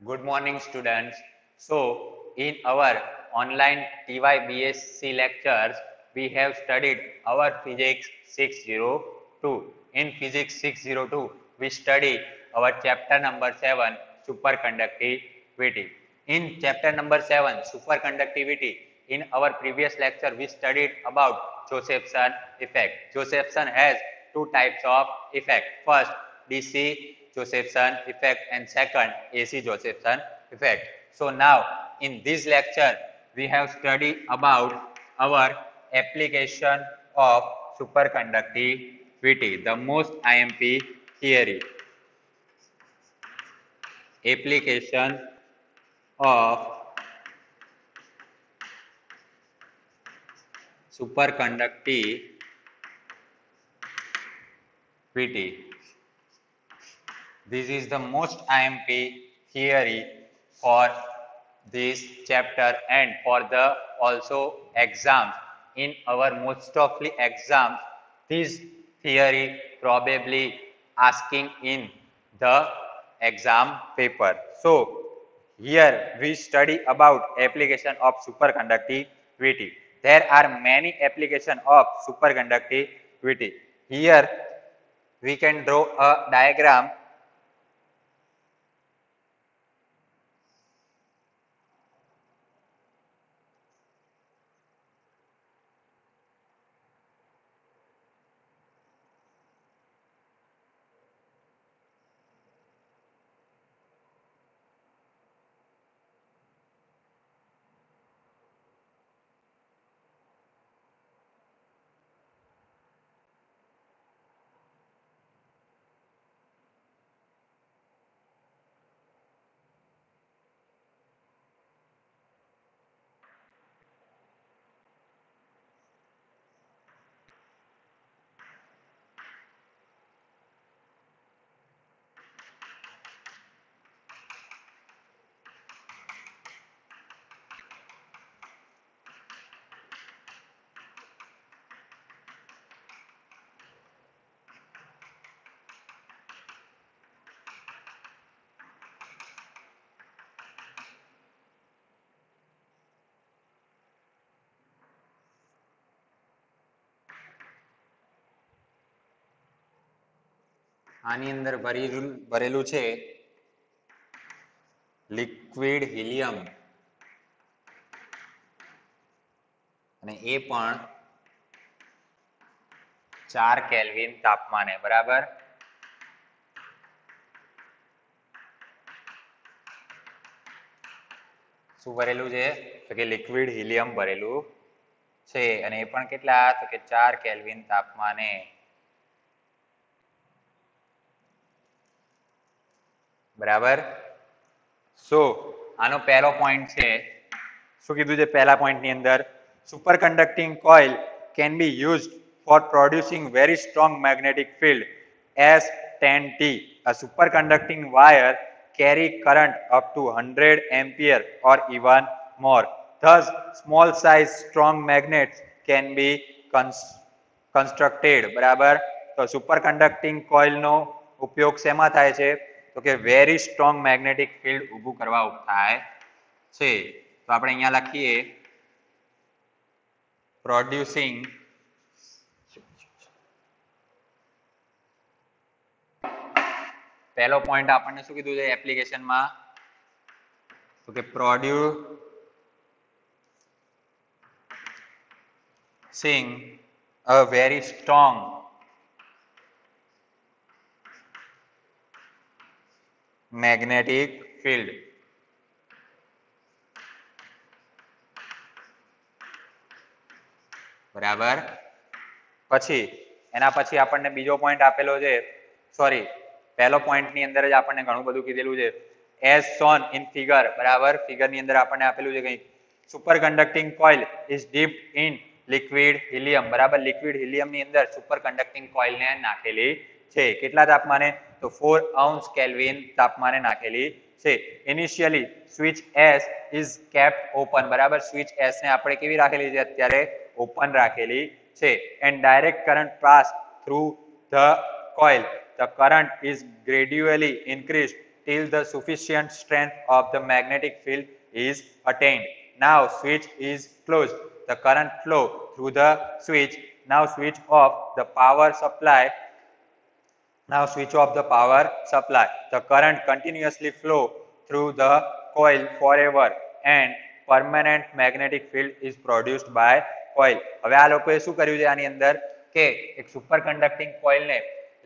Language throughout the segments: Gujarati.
Good morning, students. So, in our online TY BSc lectures, we have studied our Physics 602. In Physics 602, we study our chapter number 7, Superconductivity. In chapter number 7, Superconductivity, in our previous lecture, we studied about Josephson effect. Josephson has two types of effect. First, DC Josephson effect and second AC Josephson effect. So now in this lecture we have studied about our application of superconductivity, the most IMP theory. Application of superconductivity. This is the most IMP theory for this chapter and for the also exams. In our most of the exams, this theory probably asking in the exam paper. So here we study about application of superconductivity. There are many applications of superconductivity. Here we can draw a diagram. આની અંદર ભરેલું છે લિક્વિડ હિલિયમ અને એ પણ 4 કેલ્વિન તાપમાને, બરાબર. શું ભરેલું છે? તો કે લિક્વિડ હિલિયમ ભરેલું છે અને એ પણ કેટલા? તો કે 4 કેલ્વિન તાપમાને. બરાબર. સો આનો પહેલો પોઈન્ટ છે, શું કીધું છે પહેલા પોઈન્ટ ની અંદર? Superconducting coil can be used for producing very strong magnetic field as 10T. A superconducting wire carry current up to 100 ampere or even more. Thus, small size strong magnets can be constructed. બરાબર. તો સુપરકન્ડક્ટિંગ કોઇલ નો ઉપયોગ શેમાં થાય છે? તો કે વેરી સ્ટ્રોંગ મેગ્નેટિક ફિલ્ડ ઊભું કરવા થાય છે. તો આપણે અહીંયા લખીએ પ્રોડ્યુસિંગ પહેલો પોઈન્ટ આપણને શું કીધું છે એપ્લિકેશનમાં? તો કે producing a very strong magnetic field. બરાબર. પછી એના પછી આપણને બીજો પોઈન્ટ આપેલો છે, સોરી પહેલો પોઈન્ટ ની અંદર જ આપણને ઘણું બધું કીધેલું છે. as shown in figure. બરાબર. ફિગર ની અંદર આપણને આપેલું છે કંઈક superconducting coil is dipped in liquid helium. બરાબર. લિક્વિડ હિલિયમ ની અંદર સુપરકન્ડક્ટિંગ કોઇલ ને નાખેલી છે. કેટલા તાપમાને? તો 4 અંશ કેલ્વિન તાપમાને નાખેલી છે. Initially switch S is kept open. બરાબર. સ્વિચ S ને આપણે કેવી રાખેલી છે? અત્યારે ઓપન રાખેલી છે. and direct current pass through the coil. The current is gradually increased till the sufficient strength of the magnetic field is attained. Now switch is closed. The current flow through the switch. Now switch off the power supply. Now switch off the power supply. The current continuously flow through the coil forever and permanent magnetic field is produced by coil. હવે આ લોકોએ શું કર્યું છે આની અંદર કે એક સુપર કન્ડક્ટિંગ કોઇલ ને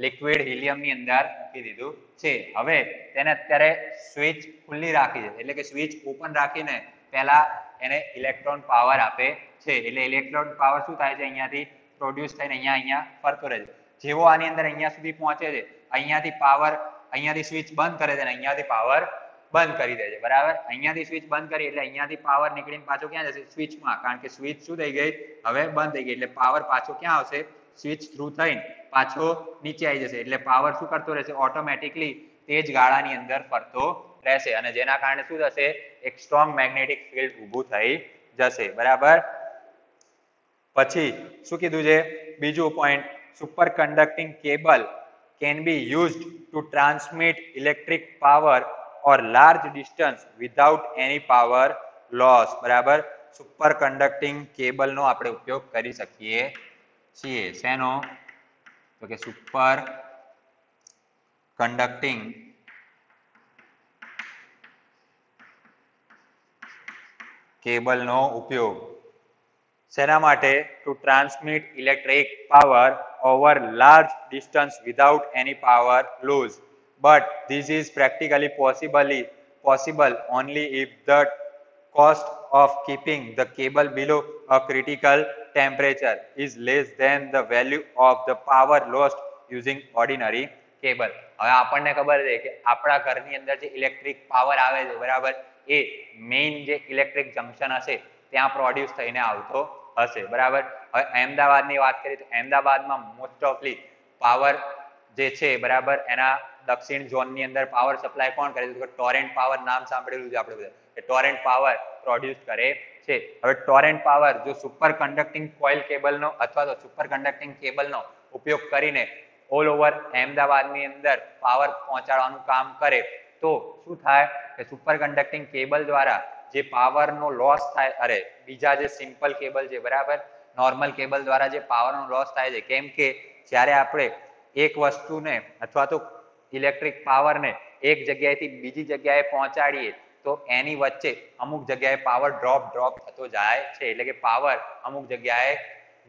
લિક્વિડ હિલિયમ ની અંદર મૂકી દીધું છે. હવે તેને અત્યારે સ્વિચ ખુલ્લી રાખી છે એટલે કે સ્વિચ ઓપન રાખીને પહેલા એને ઇલેક્ટ્રોન પાવર આપે છે એટલે ઇલેક્ટ્રોન પાવર શું થાય છે અહીંયાથી પ્રોડ્યુસ થઈને અહીંયા ફરતો રહે છે. જેવો આની અંદર અહીંયા સુધી પહોંચે છે અહીંયાથી પાવર અહીંયાથી સ્વિચ બંધ કરે છે અને અહીંયાથી પાવર બંધ કરી દે છે બરાબર. અહીંયાથી સ્વિચ બંધ કરી એટલે અહીંયાથી પાવર નીકળીને પાછો ક્યાં જશે સ્વિચમાં કારણ કે સ્વિચ શું થઈ ગઈ હવે બંધ થઈ ગઈ એટલે પાવર પાછો ક્યાં આવશે સ્વિચ થ્રુ થઈને પાછો નીચે આવી જશે એટલે પાવર શું કરતો રહેશે ઓટોમેટિકલી તે જ ગાળાની અંદર ફરતો રહેશે અને જેના કારણે શું થશે એક સ્ટ્રોંગ મેગ્નેટિક ફિલ્ડ ઊભું થઈ જશે બરાબર. પછી શું કીધું છે બીજું point super conducting cable can be used to transmit electric power or large distance without any power loss બરાબર. super conducting cable નો આપણે ઉપયોગ કરી શકીએ છીએ શેનો તો કે super conducting cable નો ઉપયોગ શેના માટે to transmit electric power over large distance without any power loss. But this is practically possible only if the cost of keeping the cable below a critical temperature is less than the value of the power lost using ordinary cable. હવે આપણને ખબર છે કે આપણા ઘરની અંદર જે ઇલેક્ટ્રિક પાવર આવે છે બરાબર એ મેઇન જે ઇલેક્ટ્રિક જંકશન હશે ત્યાં પ્રોડ્યુસ થઈને આવતો હશે બરાબર. હવે અહેમદાબાદની વાત કરીએ તો અહેમદાબાદમાં મોસ્ટ ઓફલી પાવર જે છે બરાબર એના દક્ષિણ ઝોનની અંદર પાવર સપ્લાય કોણ કરે છે ટોરેન્ટ પાવર નામ સાંભળેલું છે આપણે બધા એ ટોરેન્ટ પાવર પ્રોડ્યુસ કરે છે. હવે ટોરેન્ટ પાવર જો સુપર કન્ડક્ટિંગ કોઇલ કેબલનો અથવા તો સુપર કન્ડક્ટિંગ કેબલનો ઉપયોગ કરીને ઓલ ઓવર અહેમદાબાદની અંદર પાવર પહોંચાડવાનું કામ કરે તો શું થાય કે સુપર કન્ડક્ટિંગ કેબલ દ્વારા જે પાવરનો લોસ થાય અરે બીજા જે સિમ્પલ કેબલ છે બરાબર નોર્મલ કેબલ દ્વારા જે પાવરનો લોસ થાય છે કેમ કે જ્યારે આપણે એક વસ્તુને અથવા તો ઇલેક્ટ્રિક પાવરને એક જગ્યાએથી બીજી જગ્યાએ પહોંચાડીએ તો એની વચ્ચે અમુક જગ્યાએ પાવર ડ્રોપ થતો જાય છે એટલે કે પાવર અમુક જગ્યાએ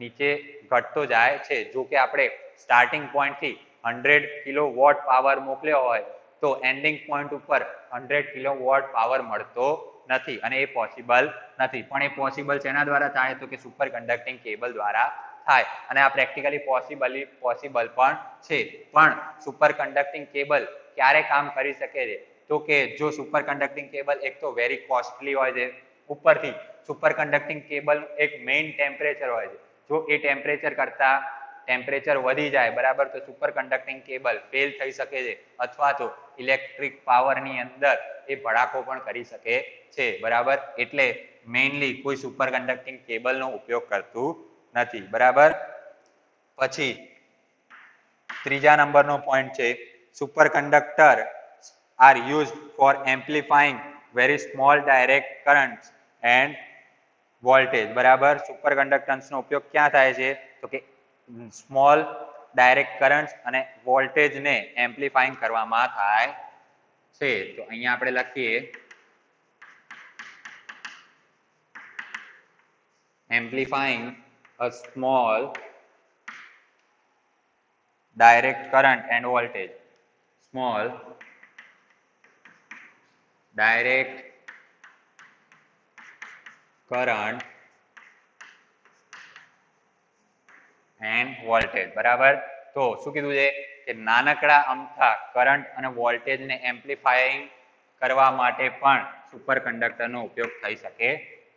નીચે ઘટતો જાય છે. જો કે આપણે સ્ટાર્ટિંગ પોઈન્ટથી 100 કિલોવોટ પાવર મોકલ્યો હોય તો એન્ડિંગ પોઈન્ટ ઉપર 100 કિલોવોટ પાવર મળતો નથી અને એ પોસિબલ નથી. પણ એ પોસિબલ શેના દ્વારા થાય તો કે સુપર કન્ડક્ટિંગ કેબલ દ્વારા થાય અને આ પ્રેક્ટિકલી પોસિબલ પણ છે. પણ સુપર કન્ડક્ટિંગ કેબલ ક્યારે કામ કરી શકે છે તો કે જો સુપર કન્ડક્ટિંગ કેબલ એક તો વેરી કોસ્ટલી હોય છે ઉપરથી સુપર કન્ડક્ટિંગ કેબલ એક મેઇન ટેમ્પરેચર હોય છે જો એ ટેમ્પરેચર કરતા ટેમ્પરેચર વધી જાય બરાબર તો સુપર કન્ડક્ટિંગ કેબલ ફેલ થઈ શકે છે અથવા તો ઇલેક્ટ્રિક પાવરની અંદર એ ભડાકો પણ કરી શકે છે બરાબર. એટલે મેઇનલી કોઈ સુપર કન્ડક્ટિંગ કેબલનો ઉપયોગ કરતું નથી બરાબર. પછી ત્રીજા નંબરનો પોઈન્ટ છે super conductor are used for amplifying very small direct currents and voltage બરાબર. સુપર કંડક્ટન્સનો ઉપયોગ ક્યાં થાય છે તો કે સ્મોલ ડાયરેક્ટ કરન્ટ્સ અને વોલ્ટેજને એમ્પ્લિફાઈંગ કરવામાં થાય છે. તો અહીંયા આપણે લખીએ amplifying a small direct current and voltage. Small direct current and voltage બરાબર. તો શું કીધું છે કે નાનકડા અમથા કરંટ અને વોલ્ટેજને એમ્પ્લિફાઈંગ કરવા માટે પણ સુપર કંડક્ટરનો ઉપયોગ થઈ શકે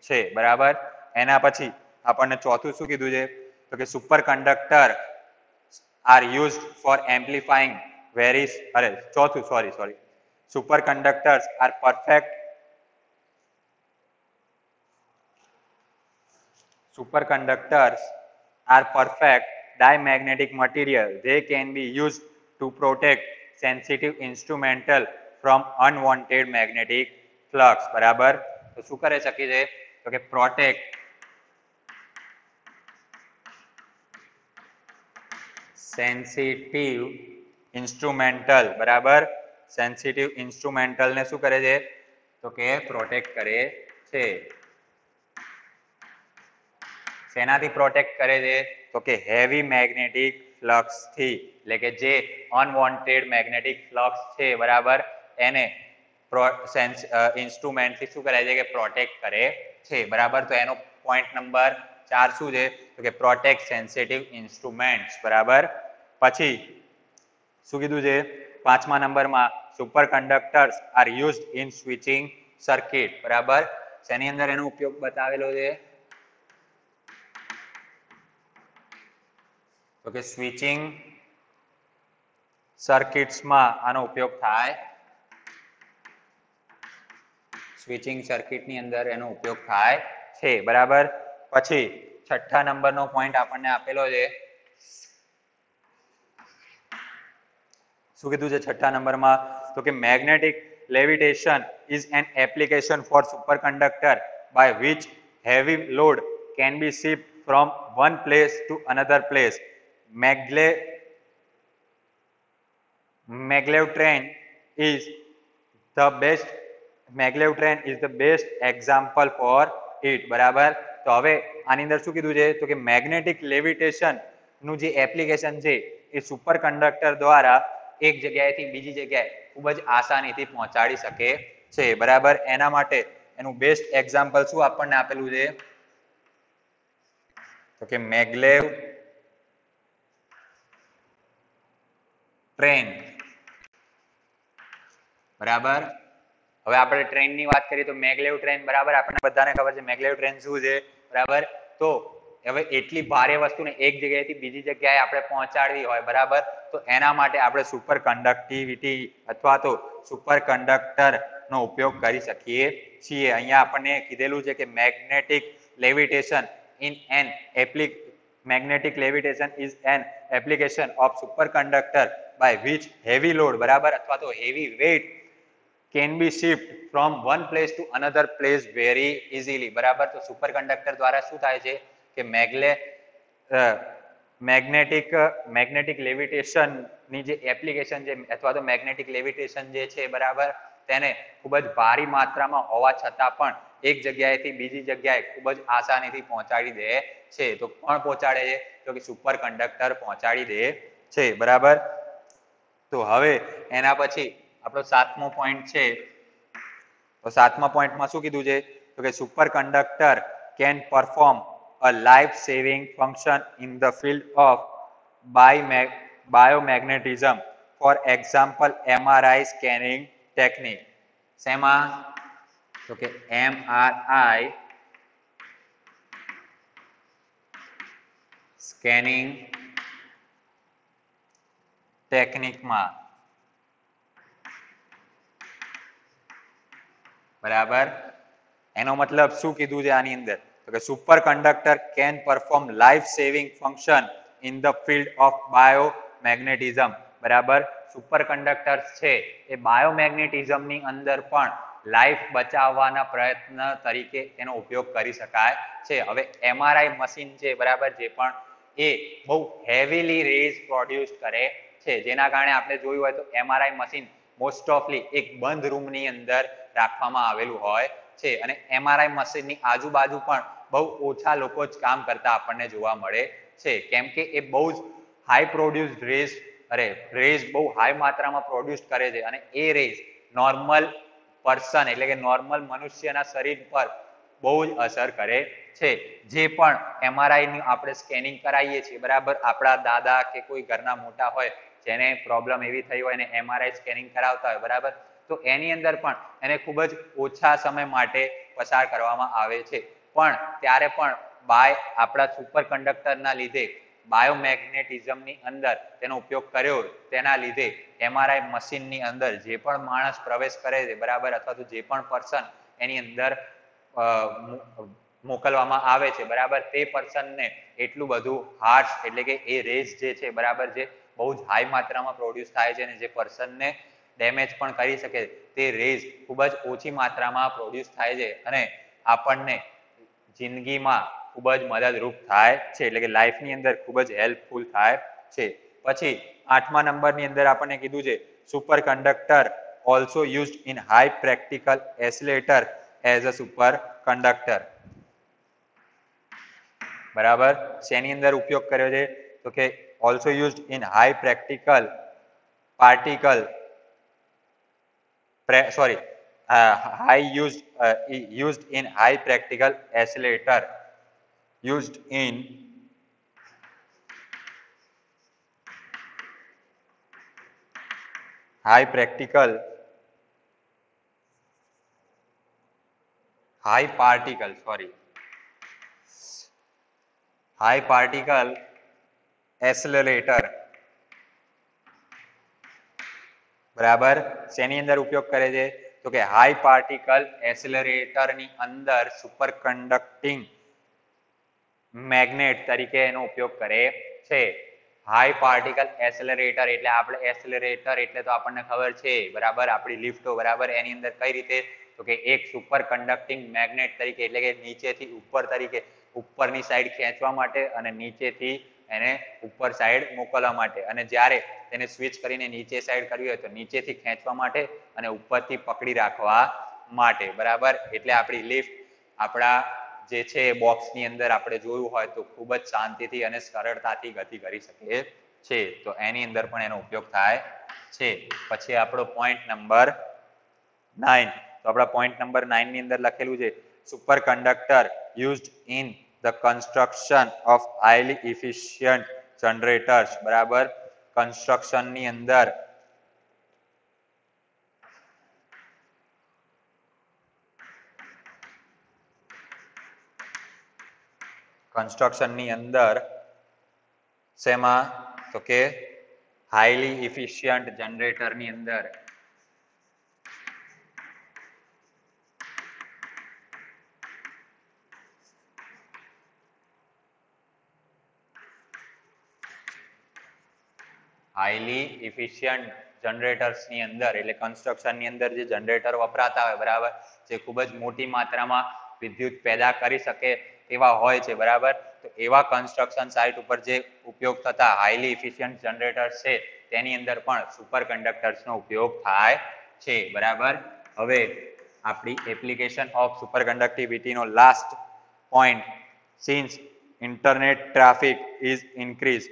છે બરાબર. એના પછી આપણને ચોથું શું કીધું છે તો કે super conductor are used for amplifying super conductors are perfect superconductors are perfect diamagnetic material. They can be used to protect sensitive instrumental from unwanted magnetic flux બરાબર. તો શું કરી શકે છે તો કે protect sensitive instrumental બરાબર. sensitive instrumental ને શું કરે છે તો કે પ્રોટેક્ટ કરે છે. શેનાથી પ્રોટેક્ટ કરે છે તો કે હેવી મેગ્નેટિક ફ્લક્સ થી, એટલે કે જે અનવોન્ટેડ મેગ્નેટિક ફ્લક્સ છે બરાબર એને ઇન્સ્ટ્રુમેન્ટ થી શું કરે છે કે પ્રોટેક્ટ કરે છે બરાબર. તો એનો પોઈન્ટ નંબર 4 શું છે તો કે પ્રોટેક્ટ સેન્સિટિવ ઇન્સ્ટ્રુમેન્ટ્સ બરાબર. પછી શું કીધું છે 5મા નંબરમાં super conductors are used in switching circuit બરાબર. શેની અંદર એનો ઉપયોગ બતાવેલો છે તો કે સ્વિચિંગ સર્કિટ્સમાં આનો ઉપયોગ થાય. સ્વિચિંગ સર્કિટની અંદર એનો ઉપયોગ થાય છે બરાબર. પછી 6થા નંબરનો પોઈન્ટ આપણને આપેલો છે. શું કીધું છે 6થા નંબરમાં તો કે magnetic levitation is an application for superconductor by which heavy load can be shift from one place to another place. maglev train is the best example for it બરાબર. તો હવે આની અંદર શું કીધું છે તો કે મેગ્નેટિક લેવિટેશન નું જે એપ્લિકેશન છે એ સુપર કંડક્ટર દ્વારા એક જગ્યાએથી બીજી જગ્યાએ ખૂબ જ આસાનીથી પહોંચાડી શકે છે બરાબર. એના માટે એનું બેસ્ટ એક્ઝામ્પલ શું આપણને આપેલું છે તો કે મેગ્લેવ ટ્રેન બરાબર. હવે આપણે ટ્રેનની વાત કરીએ તો મેગ્લેવ ટ્રેન બરાબર આપણને બધાને ખબર છે મેગ્લેવ ટ્રેન શું છે બરાબર. તો હવે એટલી ભારે વસ્તુને એક જગ્યાએથી બીજી જગ્યાએ આપણે પહોંચાડવી હોય બરાબર તો એના માટે આપણે સુપર કંડક્ટિવિટી અથવા તો સુપર કંડક્ટર નો ઉપયોગ કરી શકીએ છીએ. અહીંયા આપણને કીધેલું છે કે magnetic levitation is an application of superconductor by which heavy load બરાબર અથવા તો heavy weight can be shifted from one place to another place very easily બરાબર. તો સુપર કંડક્ટર દ્વારા શું થાય છે કે મેગ્નેટિક લેવિટેશન ની જે એપ્લિકેશન છે અથવા તો મેગ્નેટિક લેવિટેશન જે છે બરાબર તેને ખૂબ જ ભારી માત્રામાં હોવા છતાં પણ એક જગ્યાએથી બીજી જગ્યાએ ખૂબ જ આસાનીથી પહોંચાડી દે છે. તો કોણ પહોંચાડે છે તો કે સુપર કંડક્ટર પહોંચાડી દે છે બરાબર. તો હવે એના પછી આપણો 7મો પોઈન્ટ છે. તો 7મા પોઈન્ટમાં શું કીધું છે તો કે super conductor can perform a life saving function in the field of biomagnetism, for example MRI scanning technique. શેમાં તો કે MRI સ્કેનિંગ ટેકનિકમાં બરાબર. એનો મતલબ શું કીધું છે આની અંદર તો કે super conductor can perform life saving function in the field of biomagnetism બરાબર. સુપર કંડક્ટર છે એ બાયોમેગ્નેટિઝમની અંદર પણ લાઈફ બચાવવાના પ્રયત્ન તરીકે એનો ઉપયોગ કરી શકાય છે. હવે MRI મશીન છે બરાબર જે પણ એ બહુ હેવીલી રેઝ પ્રોડ્યુસ કરે છે જેના કારણે આપણે જોયું હોય તો MRI મશીન મોસ્ટ ઓફલી એક બંધ રૂમની અંદર રાખવામાં આવેલું હોય છે અને MRI મશીનની આજુબાજુ પણ બહુ ઓછા લોકો જ કામ કરતા આપણને જોવા મળે છે કેમ કે એ બહુ જ હાઈ પ્રોડ્યુસ્ડ રેઝ બહુ હાઈ માત્રામાં પ્રોડ્યુસ કરે છે અને એ રેઝ નોર્મલ પર્સન એટલે કે નોર્મલ મનુષ્યના શરીર પર બહુ જ અસર કરે છે. જે પણ MRI ની આપણે સ્કેનિંગ કરાવીએ છીએ બરાબર આપણા દાદા કે કોઈ ઘરના મોટા હોય જેને પ્રોબ્લેમ એવી થઈ હોય ને MRI સ્કેનિંગ કરાવતા હોય બરાબર તો એની અંદર પણ એને ખૂબ જ ઓછા સમય માટે પસાર કરવામાં આવે છે પણ ત્યારે પણ આપણા સુપર કંડક્ટરના લીધે બાયોમેગ્નેટિઝમની અંદર તેનો ઉપયોગ કર્યો તેના લીધે MRI મશીનની અંદર જે પણ માણસ પ્રવેશ કરે છે બરાબર અથવા તો જે પણ પર્સન એની અંદર મોકલવામાં આવે છે બરાબર તે પર્સનને એટલું બધું હાર્શ એટલે કે એ રેઝ જે છે બરાબર જે બહુ જ હાઈ માત્રામાં પ્રોડ્યુસ થાય છે અને જે પર્સનને ડેમેજ પણ કરી શકે તે રેઝ ખૂબ જ ઓછી માત્રામાં પ્રોડ્યુસ થાય છે અને આપણને જિંદગીમાં ખૂબ જ મદદરૂપ થાય છે એટલે કે લાઈફની અંદર ખૂબ જ હેલ્પફુલ થાય છે. પછી 8મા નંબરની અંદર આપણને કીધું છે super conductor also used in high practical oscillator as a super conductor. બરાબર શેની અંદર ઉપયોગ કર્યો છે તો કે also used in high practical particle used in high practical accelerator used in high particle accelerator. બરાબર શેની અંદર ઉપયોગ કરે છે તો કે હાઈ પાર્ટિકલ એસિલરેટર ની અંદર સુપર કંડક્ટિંગ મેગ્નેટ તરીકે એનો ઉપયોગ કરે છે. હાઈ પાર્ટિકલ એસિલરેટર એટલે આપણે એસિલરેટર એટલે તો આપણને ખબર છે બરાબર આપણી લિફ્ટો બરાબર એની અંદર કઈ રીતે તો કે એક સુપર કંડક્ટિંગ મેગ્નેટ તરીકે એટલે કે નીચેથી ઉપર તરીકે ઉપરની સાઈડ ખેંચવા માટે અને નીચેથી એને ઉપર સાઈડ મોકલવા માટે અને જ્યારે તેને સ્વિચ કરીને નીચે સાઈડ કરવી હોય તો નીચેથી ખેંચવા માટે અને ઉપરથી પકડી રાખવા માટે બરાબર એટલે આપણી લિફ્ટ આપણા જે છે બોક્સની અંદર આપણે જોયું હોય તો ખૂબ જ શાંતિથી અને સરળતાથી ગતિ કરી શકીએ છે તો એની અંદર પણ એનો ઉપયોગ થાય છે. પછી આપણો પોઈન્ટ નંબર 9 તો આપણા પોઈન્ટ નંબર 9 ની અંદર લખેલું છે super conductor used in the construction of highly efficient generators બરાબર કન્સ્ટ્રક્શન ની અંદર શેમાં તો કે હાઈલી ઇફિશિયન્ટ જનરેટર ની અંદર હાઈલી ઇફિશિયન્ટ જનરેટર્સ ની અંદર એટલે કન્સ્ટ્રક્શન ની અંદર જે જનરેટર વપરાતા હોય બરાબર જે ખૂબ જ મોટી માત્રામાં વિદ્યુત પેદા કરી શકે એવા હોય છે બરાબર તો એવા કન્સ્ટ્રક્શન સાઇટ ઉપર જે ઉપયોગ થતા હાઈલી ઇફિશિયન્ટ જનરેટર્સ છે તેની અંદર પણ સુપર કંડક્ટર્સ નો ઉપયોગ થાય છે બરાબર. હવે આપણી એપ્લિકેશન ઓફ સુપર કંડક્ટિવિટી નો last point since internet traffic is increase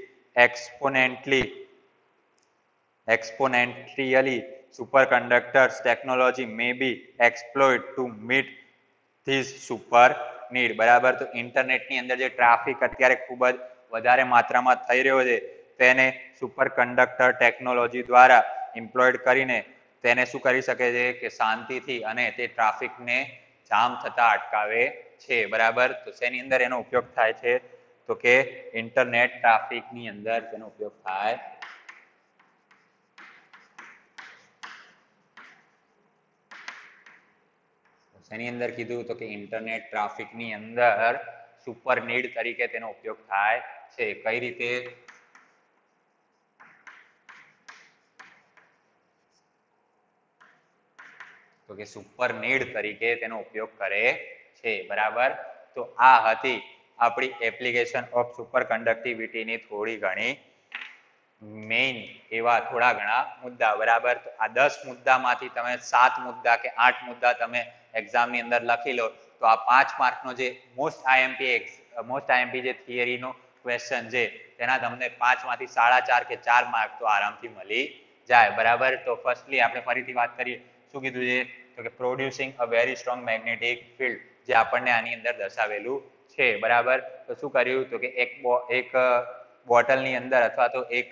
exponentially superconductors technology may be exploited to meet this super need બરાબર તો ઇન્ટરનેટ ની અંદર જે ટ્રાફિક અત્યારે ખૂબ જ વધારે માત્રામાં થઈ રહ્યો છે તેને સુપર કંડક્ટર ટેકનોલોજી દ્વારા એમ્પ્લોયડ કરીને તેને શું કરી શકે છે કે શાંતિથી અને તે ટ્રાફિકને જામ થતા અટકાવે છે બરાબર તો શેની અંદર એનો ઉપયોગ થાય છે તો કે ઇન્ટરનેટ ટ્રાફિક ની અંદર તેનો ઉપયોગ થાય એની અંદર કીધું તો કે ઇન્ટરનેટ ટ્રાફિક ની અંદર સુપર નીડ તરીકે તેનો ઉપયોગ થાય છે. કઈ રીતે તો કે સુપર નીડ તરીકે તેનો ઉપયોગ કરે છે બરાબર તો આ હતી આપણી એપ્લિકેશન ઓફ સુપર કંડક્ટિવિટી ની થોડી ઘણી મેઇન એવા થોડા ઘણા મુદ્દા બરાબર તો આ 10 મુદ્દામાંથી તમે 7 મુદ્દા કે 8 મુદ્દા તમે એક્ઝામ ની અંદર લખી લો તો આ 5 માર્કનો જે મોસ્ટ આઈએમપી જે થિયરીનો ક્વેશ્ચન છે તેના તમને 5 માંથી 4.5 કે 4 માર્ક તો આરામથી મળી જાય બરાબર તો ફર્સ્ટલી આપણે ફરીથી વાત કરીએ શું કીધું છે તો કે producing a very strong magnetic field જે આપણને આની અંદર દર્શાવેલું છે બરાબર તો શું કર્યું તો કે એક બોટલની અંદર અથવા તો એક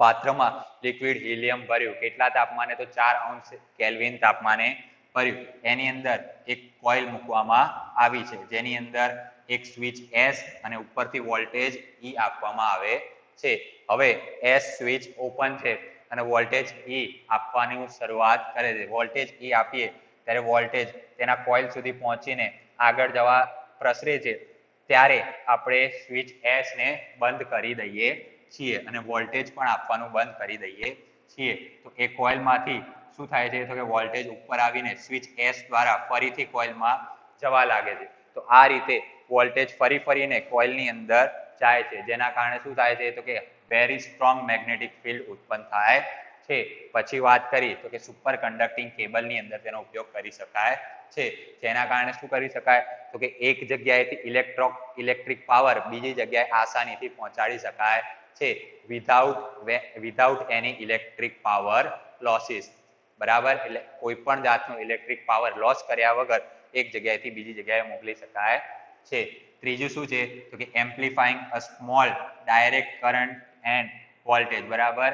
પાત્રમાં લિક્વિડ હિલિયમ ભર્યું કેટલા તાપમાને તો 4 અંશ કેલ્વિન તાપમાને ભર્યું એની અંદર એક કોઇલ મૂકવામાં આવી છે જેની અંદર એક સ્વિચ S અને ઉપરથી વોલ્ટેજ E આપવામાં આવે છે. હવે S સ્વિચ ઓપન છે અને વોલ્ટેજ E આપવાની શરૂઆત કરે છે. વોલ્ટેજ E આપીએ ત્યારે વોલ્ટેજ તેના કોઇલ સુધી પહોંચીને આગળ જવા પ્રસરે છે ત્યારે આપણે સ્વિચ S ને બંધ કરી દઈએ છીએ અને વોલ્ટેજ પણ આપવાનું બંધ કરી દઈએ છીએ તો એ કોઇલમાંથી શું થાય છે તો કે વોલ્ટેજ ઉપર આવીને સ્વિચ S દ્વારા ફરીથી કોઇલમાં જવા લાગે છે તો આ રીતે વોલ્ટેજ ફરીને કોઇલની અંદર જાય છે જેના કારણે શું થાય છે તો કે વેરી સ્ટ્રોંગ મેગ્નેટિક ફિલ્ડ ઉત્પન્ન થાય છે પછી વાત કરી તો કે સુપર કન્ડક્ટિંગ કેબલની અંદર તેનો ઉપયોગ કરી શકાય છે જેના કારણે શું કરી શકાય તો કે એક જગ્યાએથી ઇલેક્ટ્રિક પાવર બીજી જગ્યાએ આસાનીથી પહોંચાડી શકાય છે વિધાઉટ એની ઇલેક્ટ્રિક પાવર લોસીસ બરાબર એટલે કોઈ પણ જાતનો ઇલેક્ટ્રિક પાવર લોસ કર્યા વગર એક જગ્યાએથી બીજી જગ્યાએ મોકલી શકાય છે ત્રીજું શું છે તો કે amplifying a small direct current and voltage બરાબર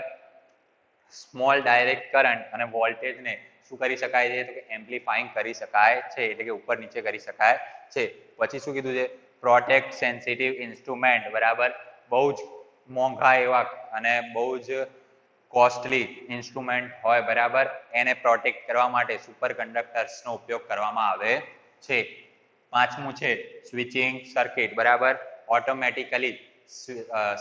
સ્મોલ ડાયરેક્ટ કરંટ અને વોલ્ટેજને શું કરી શકાય છે તો કે એમ્પ્લિફાઇંગ કરી શકાય છે એટલે કે ઉપર નીચે કરી શકાય છે પછી શું કીધું છે પ્રોટેક્ટ સેન્સિટિવ ઇન્સ્ટ્રુમેન્ટ બરાબર બહુ જ મોંઘા એવા અને બહુ જ કોસ્ટલી ઇન્સ્ટ્રુમેન્ટ હોય બરાબર એને પ્રોટેક્ટ કરવા માટે સુપર કંડક્ટર્સનો ઉપયોગ કરવામાં આવે છે પાંચમું છે સ્વિચિંગ સર્કિટ બરાબર ઓટોમેટિકલી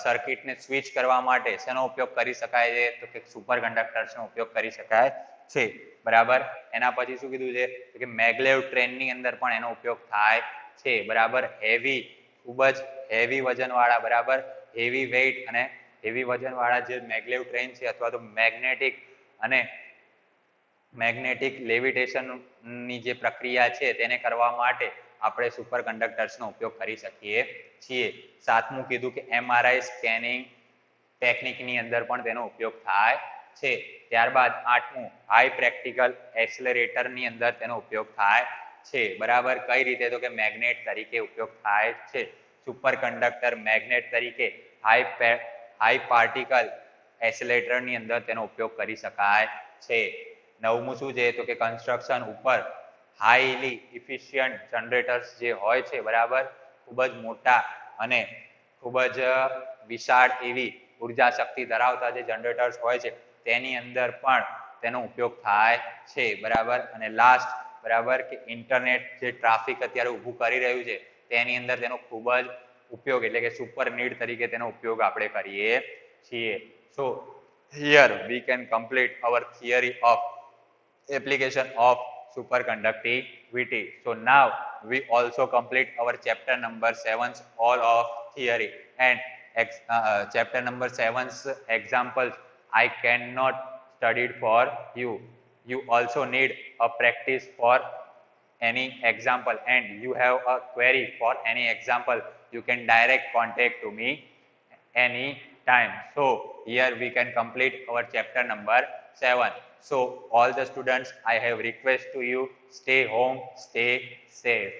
સર્કિટને સ્વિચ કરવા માટે શેનો ઉપયોગ કરી શકાય છે તો કે સુપર કંડક્ટર્સનો ઉપયોગ કરી શકાય છે બરાબર એના પછી શું કીધું છે કે મેગ્લેવ ટ્રેનની અંદર પણ એનો ઉપયોગ થાય છે બરાબર ખૂબ જ હેવી વજનવાળા બરાબર હેવી વેઇટ અને હેવી વજનવાળા જે મેગ્લેવ ટ્રેન છે અથવા તો મેગ્નેટિક લેવિટેશનની જે પ્રક્રિયા છે તેને કરવા માટે આપણે સુપર કંડક્ટર્સનો ઉપયોગ કરી શકીએ છીએ સાતમું કીધું કે MRI સ્કેનિંગ ટેકનિકની અંદર પણ તેનો ઉપયોગ થાય છે ત્યારબાદ આઠમું હાઈ પ્રેક્ટિકલ એક્સેલરેટરની અંદર તેનો ઉપયોગ થાય છે બરાબર કઈ રીતે તો કે મેગ્નેટ તરીકે ઉપયોગ થાય છે સુપર કંડક્ટર મેગ્નેટ તરીકે હાઈ પાર્ટિકલ એક્સેલરેટરની અંદર તેનો ઉપયોગ કરી શકાય છે નવમું શું છે તો કે કન્સ્ટ્રક્શન ઉપર હાઈલી ઇફિશિયન્ટ જનરેટર્સ જે હોય છે બરાબર ખૂબ જ મોટા અને ખૂબ જ વિશાળ એવી ઉર્જા શક્તિ ધરાવતા જે જનરેટર્સ હોય છે તેની અંદર પણ તેનો ઉપયોગ થાય છે બરાબર અને લાસ્ટ બરાબર કે ઇન્ટરનેટ જે ટ્રાફિક અત્યારે ઊભું કરી રહ્યું છે તેની અંદર તેનો ખૂબ જ ઉપયોગ એટલે કે સુપર નીડ તરીકે તેનો ઉપયોગ આપણે કરીએ છીએ સો here we can complete our theory of application of superconductivity. So now we also complete our chapter number 7 all of theory and chapter number 7's examples I cannot studied for you. You also need a practice for any example and you have a query for any example you can direct contact to me any time. So here we can complete our chapter number 7. So all the students I have request to you stay home, stay safe.